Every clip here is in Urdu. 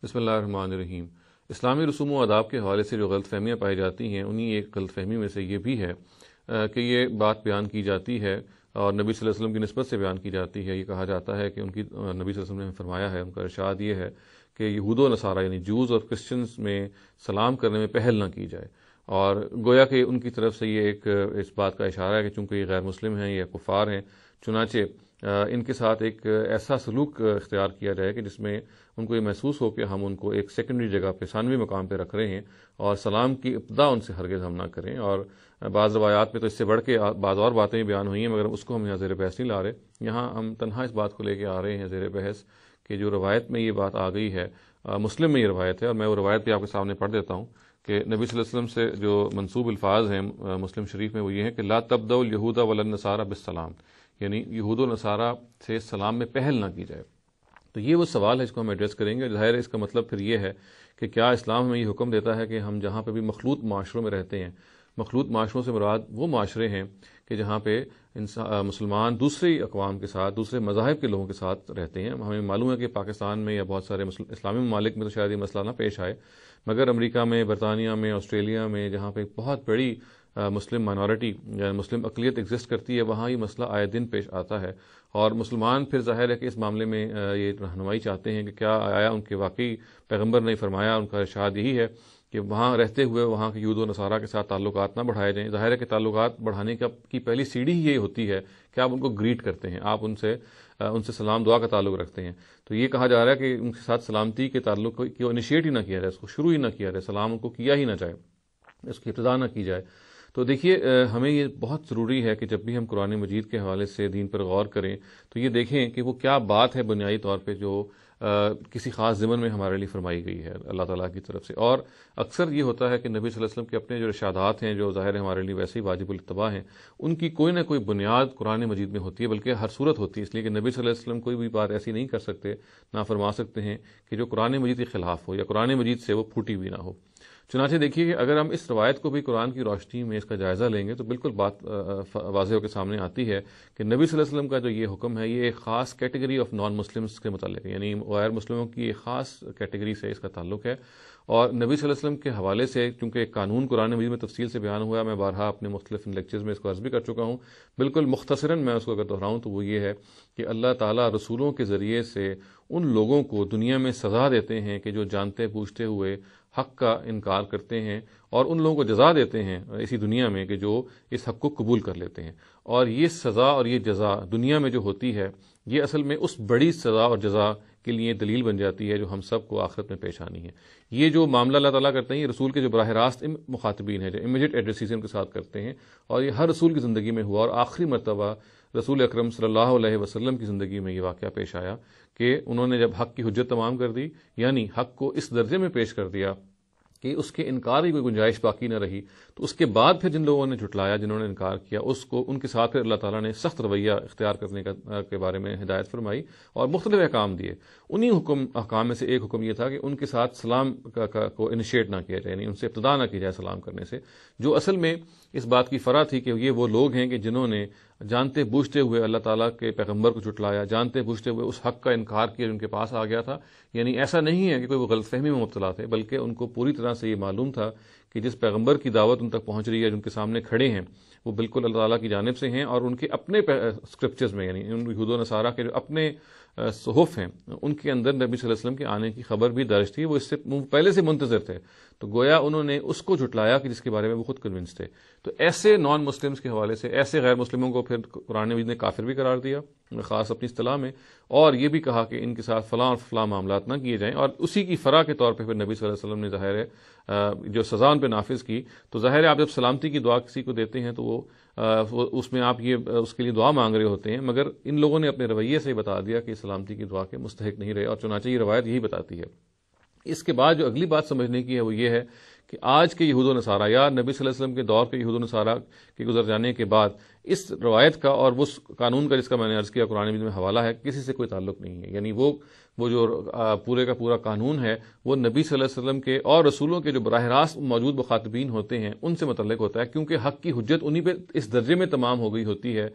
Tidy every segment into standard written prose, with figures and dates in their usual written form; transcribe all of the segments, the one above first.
بسم اللہ الرحمن الرحیم۔ اسلامی رسوم و آداب کے حوالے سے جو غلط فہمیاں پائی جاتی ہیں، انہی ایک غلط فہمی میں سے یہ بھی ہے کہ یہ بات بیان کی جاتی ہے اور نبی صلی اللہ علیہ وسلم کی نسبت سے بیان کی جاتی ہے۔ یہ کہا جاتا ہے کہ نبی صلی اللہ علیہ وسلم نے فرمایا ہے، ان کا ارشاد یہ ہے کہ یہود و نصارہ یعنی جوز اور کرسچنز میں سلام کرنے میں پہل نہ کی جائے، اور گویا کہ ان کی طرف سے یہ ایک اس بات کا اشارہ ہے کہ چونکہ یہ غیر مسلم ہیں یا کفار ہیں، چنانچہ ان کے ساتھ ایک ایسا سلوک اختیار کیا جائے کہ جس میں ان کو یہ محسوس ہو کہ ہم ان کو ایک سیکنڈری جگہ پہ، ثانوی مقام پہ رکھ رہے ہیں، اور سلام کی ابتدا ان سے ہرگز ہم نہ کریں۔ اور بعض روایات میں تو اس سے بڑھ کے بعض اور باتیں بیان ہوئی ہیں، مگر اس کو ہم یہاں زیر بحث نہیں لا رہے۔ یہاں ہم تنہا اس بات کو لے کے آ رہے ہیں زیر بحث کہ جو روایت میں یہ بات آ گئی ہے، مسلم میں یہ روایت ہے، اور میں وہ روایت بھی آپ کے سامنے پڑھ دیتا ہوں کہ نبی صلی اللہ علیہ وسلم سے جو منسوب الفاظ ہیں مسلم شریف میں، وہ یہ ہیں کہ لا تبدؤ الیہود ولا النصارى بالسلام، یعنی یہود و نصارہ سے سلام میں پہل نہ کی جائے۔ تو یہ وہ سوال ہے جس کو ہم ایڈریس کریں گے۔ ظاہر ہے اس کا مطلب پھر یہ ہے کہ کیا اسلام ہمیں یہ حکم دیتا ہے کہ ہم جہاں پہ بھی مخلوط معاشروں میں رہتے ہیں، مخلوط معاشروں سے مراد وہ معاشرے ہیں کہ جہاں پہ مسلمان دوسری اقوام کے ساتھ، دوسرے مذاہب کے لوگوں کے ساتھ رہتے ہیں۔ ہمیں معلوم ہے کہ پاکستان میں یا بہت سارے اسلامی ممالک میں تو شاید یہ مسئلہ نہ پیش آئے، مگر امریکہ میں، برطانیہ میں، آسٹریلیا میں، جہاں پہ بہت بڑی مسلم مائنورٹی یا مسلم اقلیت ایگزسٹ کرتی ہے، وہاں یہ مسئلہ آئے دن پیش آتا ہے، اور مسلمان پھر ظاہر ہے کہ اس معاملے میں یہ رہنمائی چاہتے ہیں کہ کیا آیا ان کے واقعی پیغمبر نے فرمایا، ان کا ارشاد یہی ہے کہ وہاں رہتے ہوئے وہاں کے یہود و نصارہ کے ساتھ تعلقات نہ بڑھائے جائیں۔ ظاہر ہے کہ تعلقات بڑھانے کی پہلی سیڑھی ہی یہ ہوتی ہے کہ آپ ان کو گریٹ کرتے ہیں، آپ ان سے سلام دعا کا تعلق رکھتے ہیں۔ تو یہ کہا جا رہا ہے کہ ان کے ساتھ سلامتی کے تعلق کو انیشیٹ ہی نہ کیا جائے، اس کو شروع ہی نہ کیا جائے، سلام ان کو کیا ہی نہ جائے، اس کی ابتدا نہ کی جائے۔ تو دیکھیے، ہمیں یہ بہت ضروری ہے کہ جب بھی ہم قرآن مجید کے حوالے سے دین پر غور کریں تو یہ دیکھیں کہ وہ کیا بات ہے بنیادی طور پہ جو کسی خاص ضمن میں ہمارے لیے فرمائی گئی ہے اللہ تعالیٰ کی طرف سے۔ اور اکثر یہ ہوتا ہے کہ نبی صلی اللہ علیہ وسلم کے اپنے جو ارشادات ہیں، جو ظاہر ہمارے لیے ویسے ہی واجب الاتباع ہیں، ان کی کوئی نہ کوئی بنیاد قرآن مجید میں ہوتی ہے، بلکہ ہر صورت ہوتی ہے، اس لیے کہ نبی صلی اللہ علیہ وسلم کوئی بھی بات ایسی نہیں کر سکتے، نہ فرما سکتے ہیں کہ جو قرآن مجید کے خلاف ہو یا قرآن مجید سے وہ پھوٹی ہوئی نہ ہو۔ چنانچہ دیکھیے کہ اگر ہم اس روایت کو بھی قرآن کی روشنی میں اس کا جائزہ لیں گے تو بالکل بات واضح ہو کے سامنے آتی ہے کہ نبی صلی اللہ علیہ وسلم کا جو یہ حکم ہے، یہ ایک خاص کیٹیگری آف نان مسلمس کے متعلق ہے، یعنی غیر مسلموں کی ایک خاص کیٹیگری سے اس کا تعلق ہے۔ اور نبی صلی اللہ علیہ وسلم کے حوالے سے چونکہ ایک قانون قرآن مجید میں تفصیل سے بیان ہوا ہے، میں بارہا اپنے مختلف لیکچرز میں اس کو عرض بھی کر چکا ہوں، بالکل مختصراً میں اس کو اگر دہراؤں تو وہ یہ ہے کہ اللہ تعالیٰ رسولوں کے ذریعے سے ان لوگوں کو دنیا میں سزا دیتے ہیں کہ جو جانتے پوچھتے ہوئے حق کا انکار کرتے ہیں، اور ان لوگوں کو جزا دیتے ہیں اسی دنیا میں کہ جو اس حق کو قبول کر لیتے ہیں۔ اور یہ سزا اور یہ جزا دنیا میں جو ہوتی ہے، یہ اصل میں اس بڑی سزا اور جزا کے لیے دلیل بن جاتی ہے جو ہم سب کو آخرت میں پیش آنی ہے۔ یہ جو معاملہ اللہ تعالیٰ کرتے ہیں، یہ رسول کے جو براہ راست مخاطبین ہیں، جو امیجیٹ ایڈریسز ان کے ساتھ کرتے ہیں، اور یہ ہر رسول کی زندگی میں ہوا، اور آخری مرتبہ رسول اکرم صلی اللہ علیہ وسلم کی زندگی میں یہ واقعہ پیش آیا کہ انہوں نے جب حق کی حجت تمام کر دی، یعنی حق کو اس درجے میں پیش کر دیا کہ اس کے انکار کی کوئی گنجائش باقی نہ رہی، تو اس کے بعد پھر جن لوگوں نے جھٹلایا، جنہوں نے انکار کیا، ان کے ساتھ پھر اللہ تعالیٰ نے سخت رویہ اختیار کرنے کے بارے میں ہدایت فرمائی اور مختلف احکام دیے۔ انہی احکام میں سے ایک حکم یہ تھا کہ ان کے ساتھ سلام کو انیشیٹ نہ کیا جائے، یعنی ان سے ابتدا نہ کی جائے سلام کرنے سے، جو اصل میں اس بات کی فرح تھی کہ یہ وہ لوگ ہیں کہ جنہوں نے جانتے بوجھتے ہوئے اللہ تعالیٰ کے پیغمبر کو جھٹلایا، جانتے بوجھتے ہوئے اس حق کا انکار کیا جو ان کے پاس آ گیا تھا۔ یعنی ایسا نہیں ہے کہ کوئی وہ غلط فہمی میں مبتلا تھے، بلکہ ان کو پوری طرح سے یہ معلوم تھا کہ جس پیغمبر کی دعوت ان تک پہنچ رہی ہے، جن کے سامنے کھڑے ہیں، وہ بالکل اللہ تعالیٰ کی جانب سے ہیں، اور ان کے اپنے اسکرپچرز میں، یعنی ان یہود و نصارہ کے جو اپنے صحف ہیں، ان کے اندر نبی صلی اللہ علیہ وسلم کے آنے کی خبر بھی درج تھی، وہ اس سے پہلے سے منتظر تھے، تو گویا انہوں نے اس کو جھٹلایا کہ جس کے بارے میں وہ خود کنونس تھے۔ تو ایسے نان مسلمز کے حوالے سے ایسے غیر مسلموں کو پھر قرآن مجید نے کافر بھی قرار دیا، خاص اپنی اصطلاح میں، اور یہ بھی کہا کہ ان کے ساتھ فلاں اور فلاں معاملات نہ کیے جائیں، اور اسی کی فرح کے طور پہ پھر نبی صلی اللہ علیہ وسلم نے ظاہر ہے جو سزا ان پہ نافذ کی۔ تو ظاہر ہے آپ جب سلامتی کی دعا کسی کو دیتے ہیں تو وہ اس میں آپ یہ اس کے لیے دعا مانگ رہے ہوتے ہیں، مگر ان لوگوں نے اپنے رویے سے بتا دیا کہ سلامتی کی دعا کے مستحق نہیں رہے، اور چنانچہ یہ روایت یہی بتاتی ہے۔ اس کے بعد جو اگلی بات سمجھنے کی ہے وہ یہ ہے کہ آج کے یہود و نصارہ یا نبی صلی اللہ علیہ وسلم کے دور کے یہود و نصارہ کے گزر جانے کے بعد اس روایت کا اور اس قانون کا جس کا میں نے عرض کیا قرآن مجید میں حوالہ ہے، کسی سے کوئی تعلق نہیں ہے. یعنی وہ جو پورے کا پورا قانون ہے وہ نبی صلی اللہ علیہ وسلم کے اور رسولوں کے جو براہ راست موجود مخاطبین ہوتے ہیں ان سے متعلق ہوتا ہے، کیونکہ حق کی حجت انہی پہ اس درجے میں تمام ہو گئی ہوتی ہے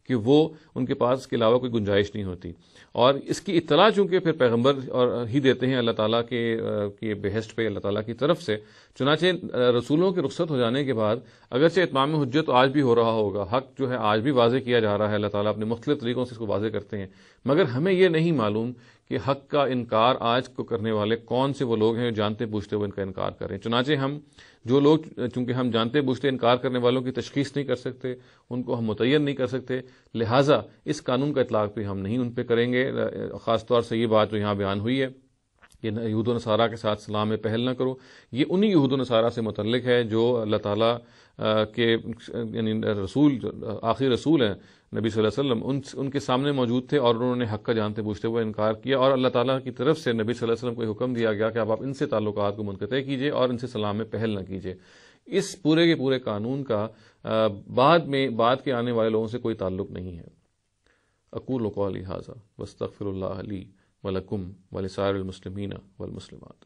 کہ وہ ان کے پاس اس کے علاوہ کوئی گنجائش نہیں ہوتی. اور اس کی اطلاع چونکہ پھر پیغمبر اور ہی دیتے ہیں اللہ تعالیٰ کے بہشت پہ اللہ تعالیٰ کی طرف سے، چنانچہ رسولوں کے رخصت ہو جانے کے بعد اگرچہ اتمام حجت تو آج بھی ہو رہا ہوگا، حق جو ہے آج بھی واضح کیا جا رہا ہے، اللہ تعالیٰ اپنے مختلف طریقوں سے اس کو واضح کرتے ہیں، مگر ہمیں یہ نہیں معلوم کہ حق کا انکار آج کو کرنے والے کون سے وہ لوگ ہیں جو جانتے بوجھتے ہوئے ان کا انکار کریں. چنانچہ ہم جو لوگ چونکہ ہم جانتے بوجھتے انکار کرنے والوں کی تشخیص نہیں کر سکتے، ان کو ہم متعین نہیں کر سکتے، لہٰذا اس قانون کا اطلاق بھی ہم نہیں ان پہ کریں گے. خاص طور سے یہ بات جو یہاں بیان ہوئی ہے کہ یہود و نصارہ کے ساتھ سلام میں پہل نہ کرو، یہ انہی یہود و نصارہ سے متعلق ہے جو اللہ تعالیٰ کے یعنی رسول آخری رسول ہیں نبی صلی اللہ علیہ وسلم ان کے سامنے موجود تھے اور انہوں نے حق کا جانتے بوجھتے ہوئے انکار کیا، اور اللہ تعالیٰ کی طرف سے نبی صلی اللہ علیہ وسلم کو یہ حکم دیا گیا کہ آپ ان سے تعلقات کو منقطع کیجیے اور ان سے سلام میں پہل نہ کیجیے. اس پورے کے پورے قانون کا بعد کے آنے والے لوگوں سے کوئی تعلق نہیں ہے. اقول قولی ھذا واستغفر اللہ لی ولکم ولسائر المسلمین والمسلمات.